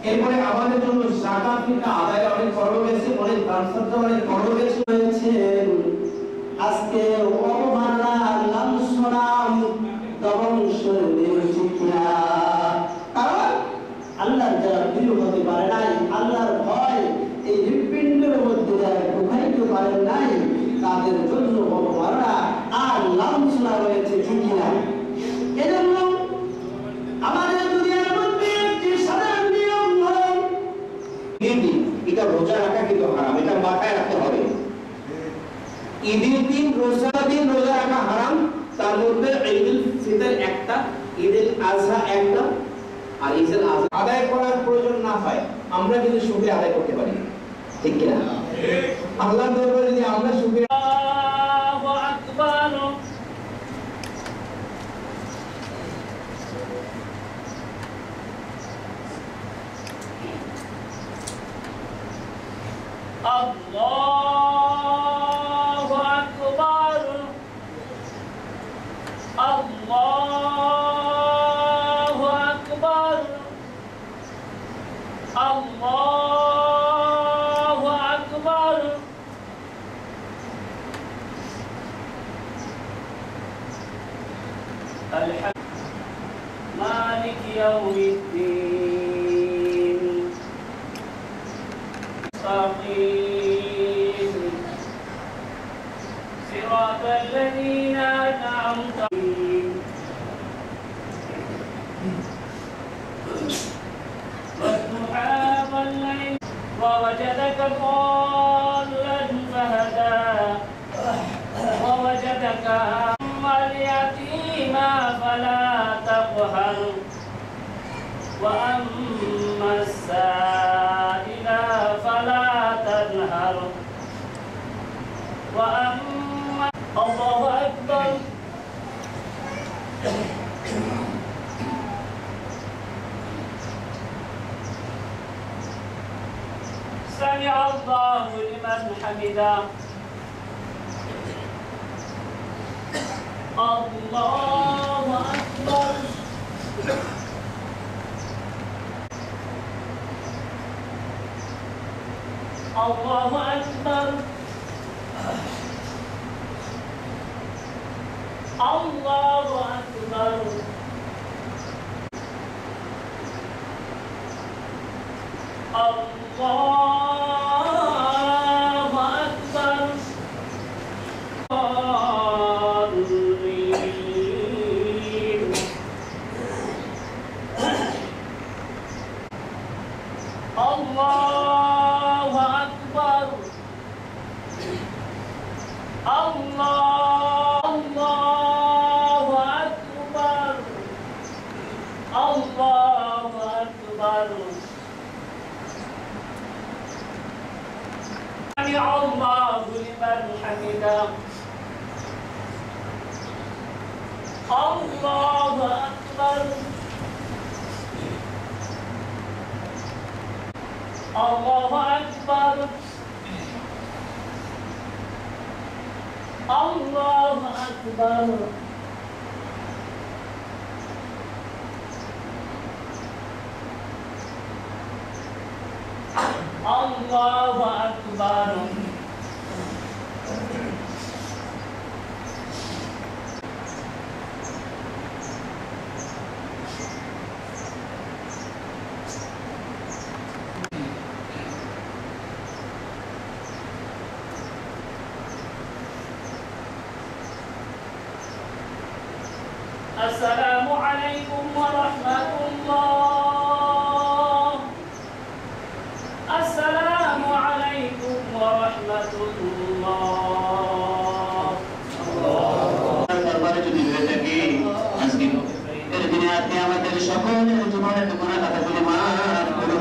এরপরে আমাদের জন্য যাকাত ফিতরা আদায় অনেক খরচ হয়েছে, অনেক দান সদকা অনেক খরচ হয়েছে। আজকে অবমাননা লাঞ্ছনা দংশনের চিৎকার, কারণ আল্লাহর যারা প্রিয় হতে পারে নাই, আল্লাহর ভয় এই হৃৎপিণ্ডের মধ্যে যারা ঢুকাইতে পারে নাই, তাদের জন্য অবমাননা আর লাঞ্ছনা রয়েছে, ঠিক না? এজন্য আমাদের দুনিয়ার মধ্যে একটি সাধারণ নিয়ম হলো এটা রোজা রাখা কিন্তু হারাম, এটা মাথায় রাখতে হবে। ঈদের দিন রোজা রাখা হারাম, তার মধ্যে ঈদুল ফিতর একটা, ঈদুল আযহা একটা, আর ঈদুল আযহা আদায় করার প্রয়োজন না হয় আমরা কিন্তু শুকরিয়া আদায় করতে পারি, ঠিক কি না? আল্লাহর দরবারে যদি আমরা শুকরিয়া আল্লাহু আকবার Allahu Akbar Allahu Akbar Allahu Akbar Alhamdulillah Malik Yawmiddin Mustaqim Siratal ladzina an'amta alaihim Wadduha wal-layl wa wajadaka dhallan fahada wa wajadaka al-yatima fala taqhar wa amma as-sa'ila fala tanhar wa amma Allahu Akbar Sami Allahu liman hamidah Allahu Akbar Allahu Akbar Allahu Akbar Allahu Akbar Allahu Akbar Allahu Akbar Allahu Akbar Sami Allahu liman hamidah Allahu Akbar Allahu Akbar Allahu Akbar Allahu Akbar Assalamu alaikum warahmatullah Assalamu alaikum warahmatullah দরবারে যদি হয়ে থাকে আজকে এর দিনে আপনি আমাদের সকলের জীবনের গুনাহ খাতাগুলি মাফ করুন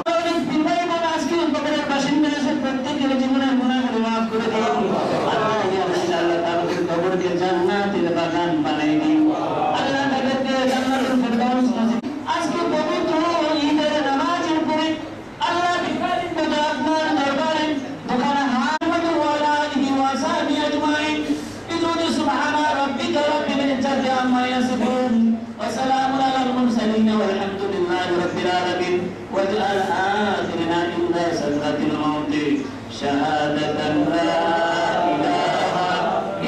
আজকে কবরের বাসিন্দা এসে প্রত্যেকের জীবনের গুনাহগুলি মাফ করে দিন আল্লাহ ইয়া আল্লাহ তাআলা কবর দিয়ে জান্নাতের বাগান বানাই দিন আল্লাহ তাদেরকে জান্নাতুল ফেরদাউস নসিব আজকে পবিত্র সাকরাতিল মাউতে শাহাদাতান লা ইলাহা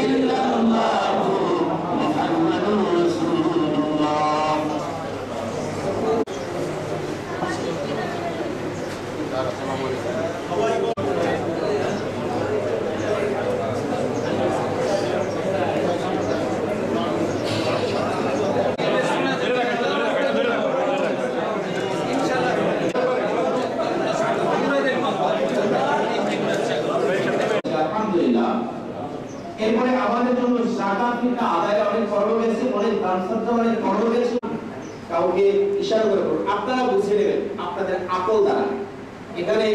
ইল্লাল্লাহু মুহাম্মাদুর রাসূলুল্লাহ। এরপরে আমাদের জন্য যাকাত ফিতরা আদায় অনেক খরচ হয়েছে, অনেক ট্রান্সফার অনেক খরচ হয়েছে। কাউকে ইশারা করে আপনারা বুঝিয়ে নেবেন আপনাদের আকল দ্বারা। এখানে